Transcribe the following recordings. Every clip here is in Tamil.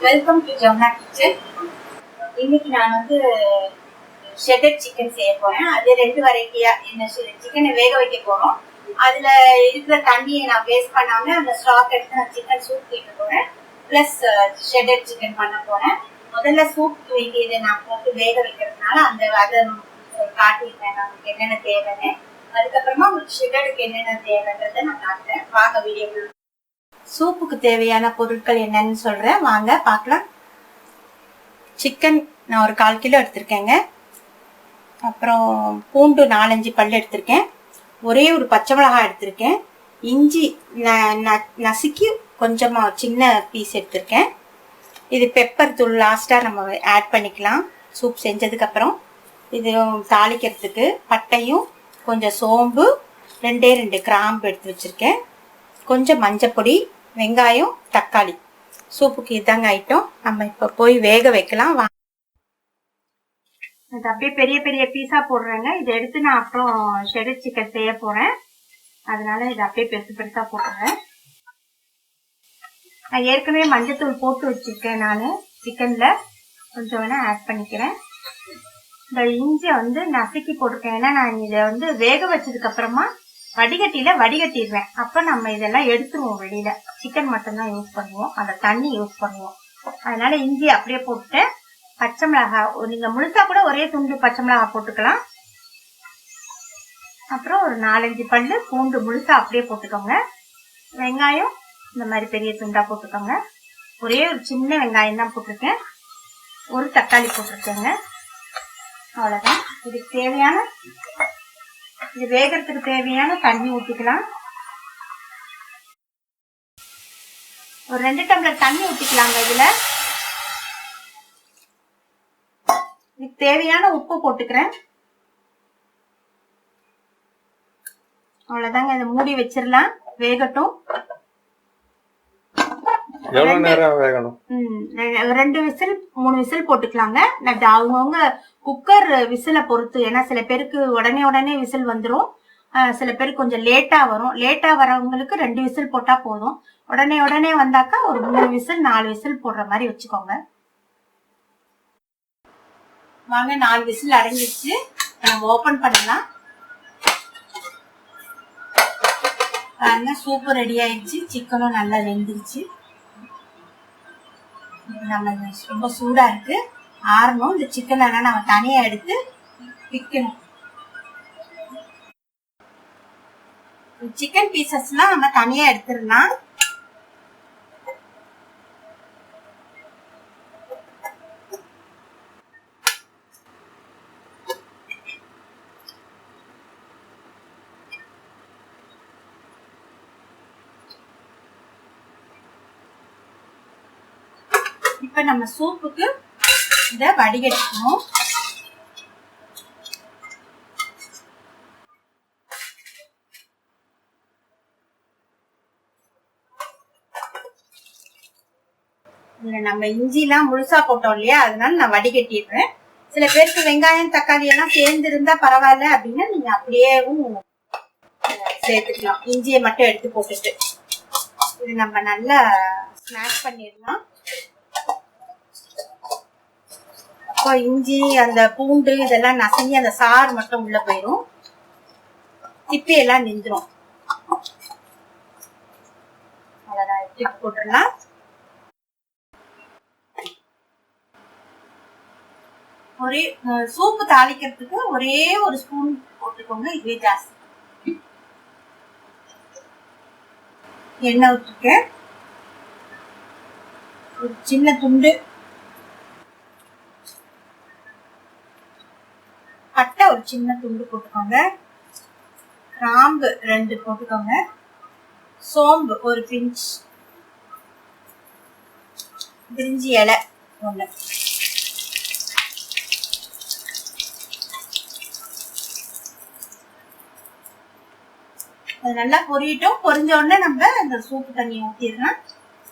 Welcome to jamuna kitchen. இன்னைக்கு நான் ஷெட்டட் சிக்கன் செய்ய போறேன். அது ரெண்டு வெரைட்டியா இந்த சிக்கனை வேக வைக்க போறோம். அதுல இருக்கிற தண்ணியை நான் வேஸ்ட் பண்ணாம அந்த ஸ்டாக் எடுத்து நான் சிக்கன் சூப் வைக்க போறேன். பிளஸ் ஷெட்டட் சிக்கன் பண்ண போறேன். முதல்ல சூப் வேண்டியதை நான் போட்டு வேக வைக்கிறதுனால அதை காட்டியிருக்கேன் நமக்கு என்னென்ன தேவைன்னு. அதுக்கப்புறமா உங்களுக்கு ஷெட்டடுக்கு என்னென்ன தேவைன்றதை நான் காட்டுறேன். வாங்க வீடியோ. சூப்புக்கு தேவையான பொருட்கள் என்னன்னு சொல்றேன், வாங்க பார்க்கலாம். சிக்கன் நான் ஒரு 1/4 கிலோ எடுத்திருக்கேங்க. அப்புறம் பூண்டு 4-5 பல் எடுத்திருக்கேன். ஒரே ஒரு பச்சை மிளகாய் எடுத்திருக்கேன். இஞ்சி நசுக்கி கொஞ்சமா சின்ன பீஸ் எடுத்திருக்கேன். இது பெப்பர் தூள் லாஸ்டா நம்ம ஆட் பண்ணிக்கலாம் சூப் செஞ்சதுக்கு அப்புறம். இது தாளிக்கிறதுக்கு பட்டையும் கொஞ்சம் சோம்பு 2 கிராம்பு எடுத்து வச்சிருக்கேன். கொஞ்சம் மஞ்சப்பொடி, வெங்காயம், தக்காளி. சூப்புக்கு இதாங்க ஐட்டம். நம்ம இப்ப போய் வேக வைக்கலாம். இது அப்படியே பெரிய பெரிய பீஸா போடுறேங்க. இதை எடுத்து நான் அப்புறம் ஷெட்டட் சிக்கன் செய்ய போறேன். அதனால இதை அப்படியே பெருசு பெருசா போட்டுறேன். நான் ஏற்கனவே மஞ்சத்தூள் போட்டு வச்சிருக்கேன். நான் சிக்கன்ல கொஞ்சம் வேணா ஆட் பண்ணிக்கிறேன். இந்த இஞ்சி நசுக்கி போட்டிருக்கேன். ஏன்னா நான் இதை வேக வச்சதுக்கு அப்புறமா வடிகட்டிடுவேன். அப்ப நம்ம இதெல்லாம் எடுத்துருவோம் வெளியில. சிக்கன் மட்டும்தான் யூஸ் பண்ணுவோம், அந்த தண்ணி யூஸ் பண்ணுவோம். அதனால இஞ்சி அப்படியே போட்டுட்டேன். பச்சை மிளகாய் நீங்க முழுசா கூட ஒரே துண்டு பச்சை மிளகாய் போட்டுக்கலாம். அப்புறம் ஒரு 4-5 பல்லு பூண்டு முழுசா அப்படியே போட்டுக்கோங்க. வெங்காயம் இந்த மாதிரி பெரிய துண்டா போட்டுக்கோங்க. ஒரே ஒரு சின்ன வெங்காயம் தான் போட்டிருக்கேன். ஒரு தக்காளி போட்டிருக்கேங்க. அவ்வளவுதான். இதுக்கு தேவையான இது வேகிறதுக்கு தேவையான தண்ணி ஊற்றிக்கலாம். ஒரு 2 டம்ளர் தண்ணி ஊற்றிக்கலாங்க. இதுல இதுக்கு தேவையான உப்பு போட்டுக்கிறேன். அவ்வளவுதாங்க. இதை மூடி வச்சிடலாம், வேகட்டும். எவ்வளவு நேரம் வேகணும்? 2 விசில் 3 விசில் போட்டுக்கலாங்க. அவங்கவுங்க குக்கர் விசில பொறுத்து. ஏன்னா சில பேருக்கு உடனே விசில் வந்துடும், சில பேருக்கு கொஞ்சம் லேட்டா வரும். லேட்டா வரவங்களுக்கு 2 விசில் போட்டா போதும். உடனே வந்தாக்கா ஒரு 3 விசில் 4 விசில் போடுற மாதிரி வச்சுக்கோங்க. வாங்க, 4 விசில் அடங்கிடுச்சு. நம்ம ஓபன் பண்ணலாம். சூப்பு ரெடி ஆயிடுச்சு. சிக்கனும் நல்லா வெந்துருச்சு. நம்ம ரொம்ப சூடா இருக்கு, ஆறணும். இந்த சிக்கன் எல்லாம் நம்ம தனியா எடுத்து பிக்கணும். சிக்கன் பீசஸ் எல்லாம் நம்ம தனியா எடுத்துடலாம். இப்ப நம்ம சூப்புக்கு இத வடிகட்டணும். இதுல நம்ம இஞ்சி எல்லாம் முழுசா போட்டோம் இல்லையா, அதனால நான் வடிகட்டிடுறேன். சில பேருக்கு வெங்காயம் தக்காளி எல்லாம் சேர்ந்து இருந்தா பரவாயில்ல அப்படின்னா நீங்க அப்படியேவும் சேர்த்துக்கலாம். இஞ்சியை மட்டும் எடுத்து போட்டுட்டு இது நம்ம நல்லா ஸ்மாஷ் பண்ணிடலாம். இப்போ இஞ்சி அந்த பூண்டு இதெல்லாம் நசுங்கி அந்த சாறு மட்டும் உள்ள போயிடும், திப்பி எல்லாம் நின்றுடும். அவ்வளவுதான், திப்பி போட்டுடலாம். ஒரே சூப்பு தாளிக்கிறதுக்கு ஒரே ஒரு ஸ்பூன் போட்டுக்கோங்க, இதுவே ஜாஸ்தி. எண்ணெய் ஊற்றிருக்கேன். ஒரு சின்ன துண்டு பட்டை, ஒரு சின்ன துண்டு போட்டுக்கோங்க. கிராம்பு 2 போட்டுக்கோங்க. சோம்பு ஒரு பிஞ்ச், பிரிஞ்சி இலை 1. அது நல்லா பொரியட்டும். பொரிஞ்ச உடனே நம்ம அந்த சூப்பு தண்ணி ஊற்றிடலாம்.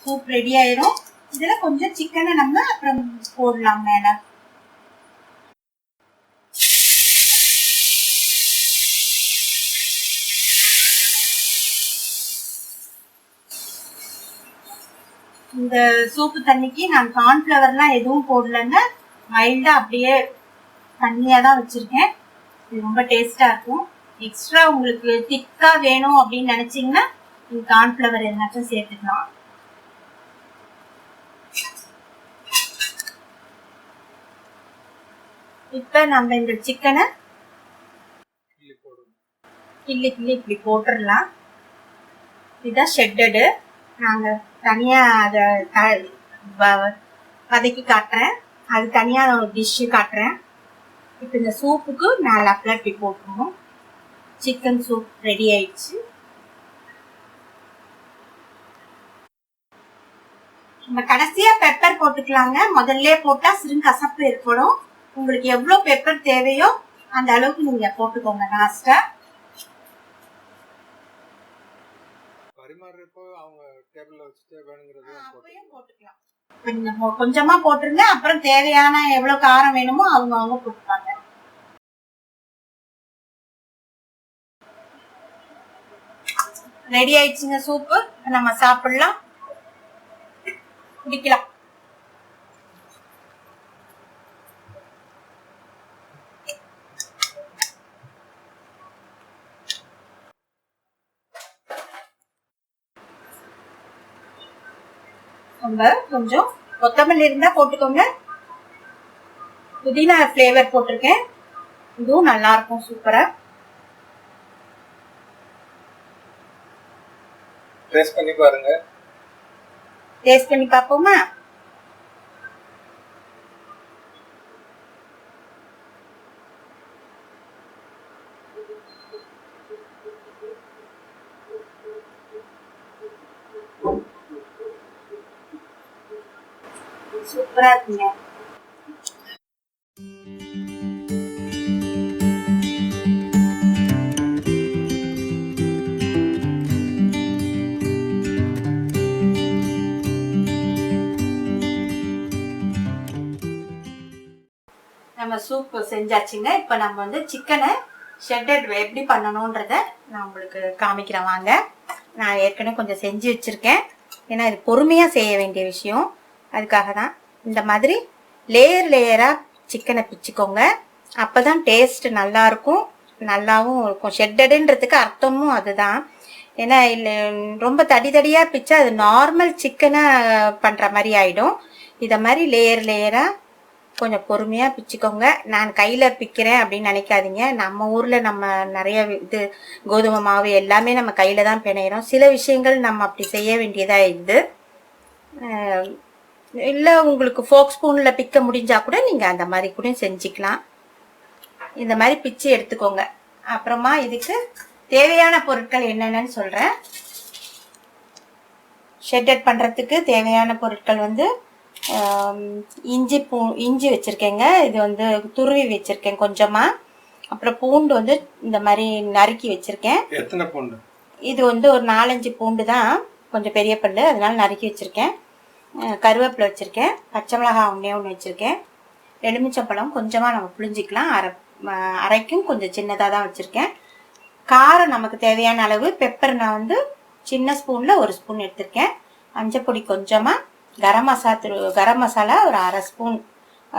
சூப் ரெடி ஆயிரும். இதுல கொஞ்சம் சிக்கனை நம்ம அப்புறம் போடலாம் மேல. இந்த சூப்பு தண்ணிக்கு நான் கார்ன்ஃப்ளவர்லாம் எதுவும் போடலன்னு மைல்டா அப்படியே தண்ணியா தான் வச்சிருக்கேன். இது ரொம்ப டேஸ்டா இருக்கும். எக்ஸ்ட்ரா உங்களுக்கு திக்கா வேணும் அப்படின்னு நினைச்சீங்கன்னா நீங்க கார்ன்ஃப்ளவர் எதுனாச்சும் சேர்த்துக்கலாம். இப்ப நம்ம இந்த சிக்கனை கிள்ளி இப்படி போட்டுடலாம். இதுதான் ஷெட்டடு. நாங்க தனியா அதை வதக்கி காட்டுறேன். அது தனியா ஒரு டிஷ்ஷு காட்டுறேன். இப்போ இந்த சூப்புக்கு மேலாப்பில் இப்படி போட்டுருவோம். சிக்கன் சூப் ரெடி ஆயிடுச்சு. நம்ம கடைசியா பெப்பர் போட்டுக்கலாங்க. முதல்ல போட்டா சிறு கசப்பு ஏற்படும். உங்களுக்கு எவ்வளவு பெப்பர் தேவையோ அந்த அளவுக்கு நீங்க போட்டுக்கோங்க. லாஸ்டா கொஞ்சமா போட்டுருங்க. அப்புறம் தேவையான எவ்வளவு காரம் வேணுமோ அவங்க போட்டுப்பாங்க. ரெடி ஆயிடுச்சுங்க சூப்பு. நம்ம சாப்பிடலாம், குடிக்கலாம். கொஞ்சம் கொத்தமல்லி இருந்தா போட்டுக்கோங்க. புதினா ஃபிளேவர் போட்டிருக்கேன். இதுவும் நல்லா இருக்கும். சூப்பரா டேஸ்ட் பண்ணி பாருங்க. டேஸ்ட் பண்ணி பாப்போமா? சூப்பரா இருக்குங்க. நம்ம சூப் செஞ்சாச்சுங்க. இப்போ நம்ம வந்து சிக்கனை ஷெட்டட் எப்படி பண்ணணுன்றத நான் உங்களுக்கு காமிக்கிறேன் வாங்க. நான் ஏற்கனவே கொஞ்சம் செஞ்சு வச்சுருக்கேன். ஏன்னா இது பொறுமையாக செய்ய வேண்டிய விஷயம். அதுக்காக தான் இந்த மாதிரி லேயராக சிக்கனை பிச்சுக்கோங்க. அப்போ தான் டேஸ்ட் நல்லாயிருக்கும், நல்லாவும் இருக்கும். ஷெட்டடுன்றதுக்கு அர்த்தமும் அதுதான். ஏன்னா இல்லை ரொம்ப தடியாக பிச்சா அது நார்மல் சிக்கனை பண்ணுற மாதிரி ஆகிடும். இதை மாதிரி லேயராக கொஞ்சம் பொறுமையா பிச்சுக்கோங்க. நான் கையில பிக்கிறேன் அப்படின்னு நினைக்காதீங்க. நம்ம ஊர்ல நம்ம நிறைய இது கோதுமை மாவு எல்லாமே நம்ம கையில தான் பிணையிறோம். சில விஷயங்கள் நம்ம அப்படி செய்ய வேண்டியதா இது. இல்லை உங்களுக்கு ஃபோக் ஸ்பூன்ல பிக்க முடிஞ்சா கூட நீங்க அந்த மாதிரி கூட செஞ்சுக்கலாம். இந்த மாதிரி பிச்சு எடுத்துக்கோங்க. அப்புறமா இதுக்கு தேவையான பொருட்கள் என்னென்னு சொல்றேன். ஷெட்டட் பண்றதுக்கு தேவையான பொருட்கள் வந்து இஞ்சி வச்சிருக்கேங்க. இது வந்து துருவி வச்சிருக்கேன் கொஞ்சமா. அப்புறம் பூண்டு வந்து இந்த மாதிரி நறுக்கி வச்சிருக்கேன். எத்தனை பூண்டு? இது வந்து ஒரு 4-5 பூண்டு தான், கொஞ்சம் பெரிய பல்லு, அதனால நறுக்கி வச்சிருக்கேன். கருவேப்பிலை வச்சிருக்கேன். பச்சை மிளகாய் ஒன்று வச்சிருக்கேன். எலுமிச்சம்பழம் கொஞ்சமா நம்ம புளிஞ்சிக்கலாம். அரைக்கும் கொஞ்சம் சின்னதாக தான் வச்சிருக்கேன். காரம் நமக்கு தேவையான அளவு. பெப்பர் நான் வந்து சின்ன ஸ்பூன்ல 1 ஸ்பூன் எடுத்திருக்கேன். மஞ்சள் பொடி கொஞ்சமா, கரம் மசாலா ஒரு 1/2 ஸ்பூன்,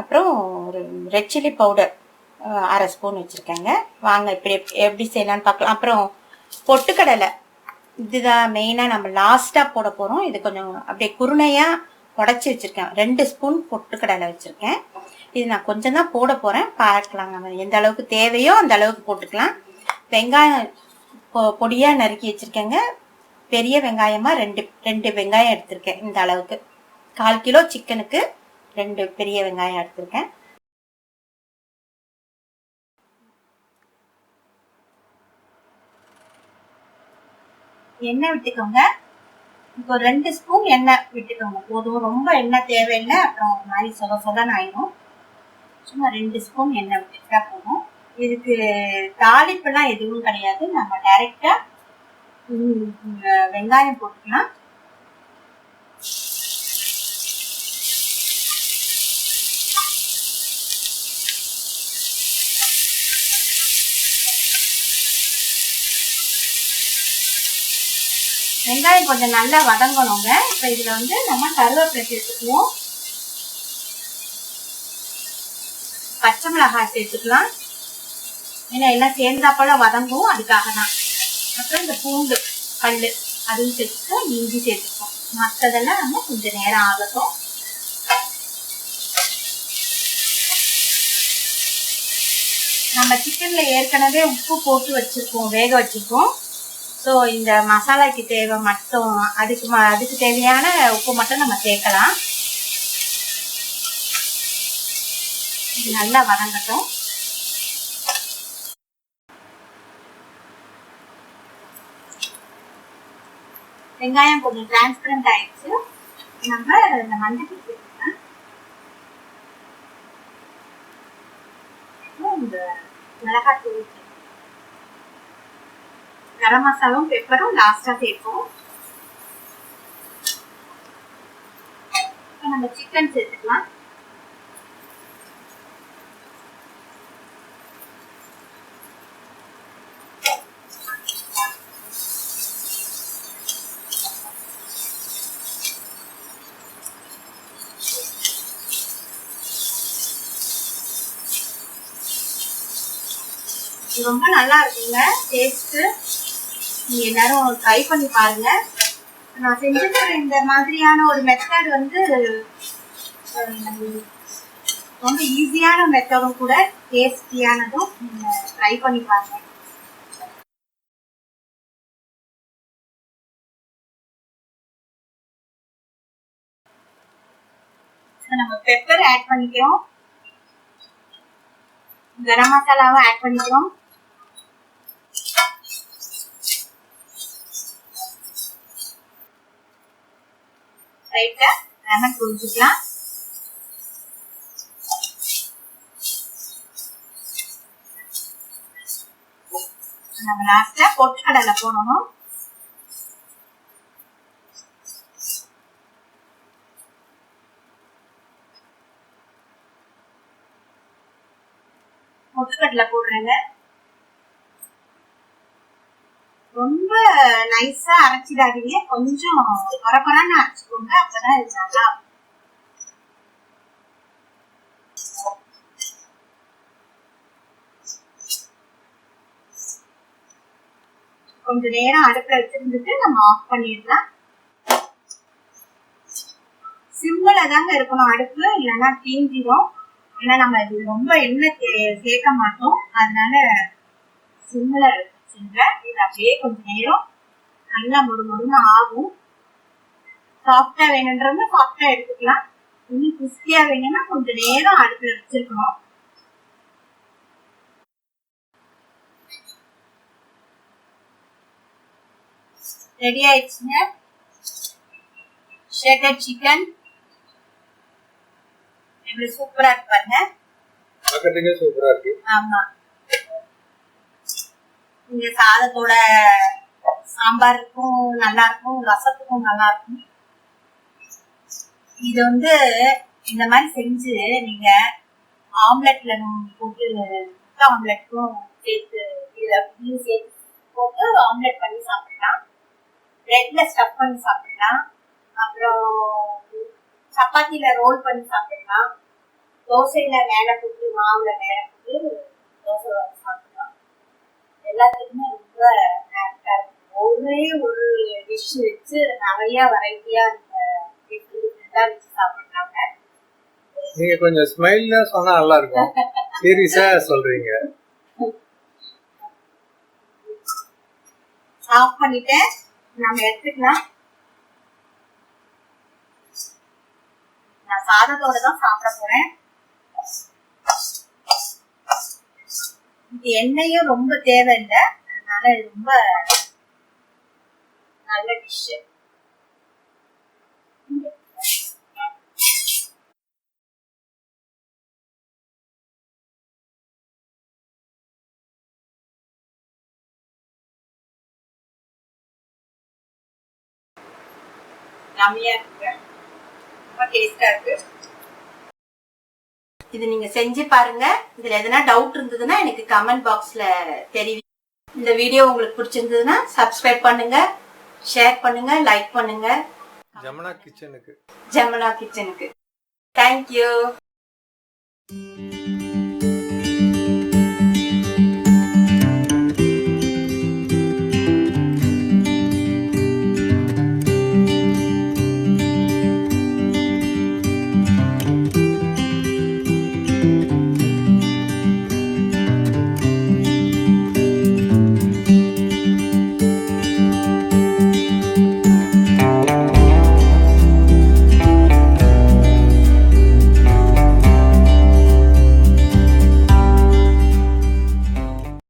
அப்புறம் ஒரு ரெட் சில்லி பவுடர் 1/2 ஸ்பூன் வச்சுருக்கேங்க. வாங்க இப்படி எப்படி செய்யலான்னு பார்க்கலாம். அப்புறம் பொட்டுக்கடலை, இதுதான் மெயினாக நம்ம லாஸ்ட்டாக போட போகிறோம். இது கொஞ்சம் அப்படியே குருணையாக உடச்சி வச்சுருக்கேன். 2 ஸ்பூன் பொட்டுக்கடலை வச்சுருக்கேன். இது நான் கொஞ்சம் தான் போட போகிறேன், பார்க்கலாம். நம்ம எந்த அளவுக்கு தேவையோ அந்த அளவுக்கு போட்டுக்கலாம். வெங்காயம் பொடியாக நறுக்கி வச்சுருக்கேங்க. பெரிய வெங்காயமாக ரெண்டு வெங்காயம் எடுத்திருக்கேன். இந்த அளவுக்கு 1/4 கிலோ சிக்கனுக்கு 2 பெரிய வெங்காயம் எடுத்திருக்கேன். எண்ணெய் விட்டுக்கோங்க. இப்போ 2 ஸ்பூன் எண்ணெய் விட்டுக்கோங்க போதும். ரொம்ப எண்ணெய் தேவையில்லை, அப்புறம் ஒரு மாதிரி சொதன்னு ஆயிடும். சும்மா 2 ஸ்பூன் எண்ணெய் விட்டுட்டா போதும். இதுக்கு தாளிப்புலாம் எதுவும் கிடையாது. நம்ம டைரக்டா வெங்காயம் போட்டுக்கலாம். வெங்காயம் கொஞ்சம் நல்லா வதங்கணுங்க. இப்போ இதுல வந்து நம்ம கருவேப்பிலை சேர்த்துக்குவோம், பச்சை மிளகாய் சேர்த்துக்கலாம். ஏன்னா எல்லாம் சேர்ந்தாப்போல வதங்கும், அதுக்காக தான். அப்புறம் இந்த பூண்டு கல் அதுவும் சேர்த்துக்கோம், இஞ்சி சேர்த்துக்கோம். மற்றதெல்லாம் நம்ம கொஞ்சம் நேரம் ஆகட்டும். நம்ம சிக்கன்ல ஏற்கனவே உப்பு போட்டு வச்சிருக்கோம், வேக வச்சிருக்கோம். ஸோ இந்த மசாலாக்கு தேவை மட்டும் அதுக்கு தேவையான உப்பு மட்டும் நம்ம சேர்க்கலாம். இது நல்லா வதங்கட்டும். வெங்காயம் கொஞ்சம் டிரான்ஸ்பரண்ட் ஆயிடுச்சு. நம்ம இந்த மஞ்சள் சேர்த்துக்கலாம், இந்த மிளகாத்தூள், கரம் மசாலாவும் பெப்பரும் லாஸ்டா சேர்ப்போம். நம்ம சிக்கன் சேர்த்துக்கலாம். ரொம்ப நல்லா இருக்குங்க டேஸ்ட். நீங்க எல்லாரும் ட்ரை பண்ணி பாருங்க. நான் செஞ்சிருக்கிற இந்த மாதிரியான ஒரு மெத்தட் வந்து ரொம்ப ஈஸியான மெத்தடும் கூட, டேஸ்டியானதும். நீங்க ட்ரை பண்ணி பாருங்க. நம்ம பெப்பர் ஆட் பண்ணிக்கிறோம், கரம் மசாலாவும் ஆட் பண்ணிக்கிறோம். லைட்டா லெமன் புரிஞ்சுக்கலாம். நம்ம லாஸ்டா பொட்டுக்கடலை போடணும். பொட்டுக்கடலை போடுறேங்க. ரொம்ப நைஸா அரைச்சிடாதீங்க, கொஞ்சம் குறக்குறான்னு அரைச்சிக்கோங்க, அப்பதான் இது நல்லா. கொஞ்ச நேரம் அடுப்புல வச்சிருந்துட்டு நம்ம ஆஃப் பண்ணிடலாம். சிம்ல தாங்க இருக்கணும் அடுப்பு, இல்லைன்னா தீஞ்சிடும். ஏன்னா நம்ம இது ரொம்ப எண்ணெய் சேர்க்க மாட்டோம், அதனால சிம்ல வச்சுங்க. இது அப்படியே கொஞ்ச நேரம் நல்லா முறுமுறுன்னு ஆகும். சாஃப்டா வேணுன்றவங்க சாஃப்டா எடுத்துக்கலாம், இன்னும் கிறிஸ்பியா வேணும்னா கொஞ்ச நேரம் அடுப்புல வச்சிருக்கணும். ரெடி ஆயிடுச்சுங்க ஷேக்கட் சிக்கன். எப்படி சூப்பரா இருக்கு பாருங்க. சூப்பரா இருக்கு. ஆமா, இங்க சாதத்தோட சாம்பாருக்கும் நல்லா இருக்கும், ரசத்துக்கும் நல்லா இருக்கும். இது வந்து இந்த மாதிரி செஞ்சு நீங்க ஆம்லெட்ல போட்டு, முட்டை ஆம்லெட்டும் சேர்த்து இதுல சேர்த்து போட்டு ஆம்லெட் பண்ணி சாப்பிடலாம், பிரெட்ல ஸ்டஃப் பண்ணி சாப்பிடலாம், அப்புறம் சப்பாத்தில ரோல் பண்ணி சாப்பிடலாம், தோசையில மேல போட்டு மாவுல மேல போட்டு தோசை சாப்பிடலாம். எல்லாத்துக்குமே ரொம்ப ஹேப்பியா இருக்கும். ஒரே ஒரு டிஷ் வச்சு நிறைய வெரைட்டியா வச்சு சாப்பிடுறாங்க. நீங்க கொஞ்சம் ஸ்மைல்ல சொன்னா நல்லா இருக்கும், சீரியஸா சொல்றீங்க. ஆஃப் பண்ணிட்டு நம்ம எடுத்துக்கலாம். நான் சாதத்தோட தான் சாப்பிட போறேன். இது எண்ணெயும் ரொம்ப தேவையில்லை, அதனால இது ரொம்ப நல்ல டிஷ். யம்மியா இருக்கு, ரொம்ப டேஸ்டா இருக்கு. இது நீங்க செஞ்சு பாருங்க. இதுல எதனா டவுட் இருந்ததுன்னா எனக்கு கமெண்ட் பாக்ஸ்ல தெரிவி. இந்த வீடியோ உங்களுக்கு பிடிச்சிருந்ததுன்னா சப்ஸ்கிரைப் பண்ணுங்க, ஷேர் பண்ணுங்க, லைக் பண்ணுங்க. ஜமுனா கிச்சனுக்கு. ஜமுனா கிச்சனுக்கு. தேங்க்யூ.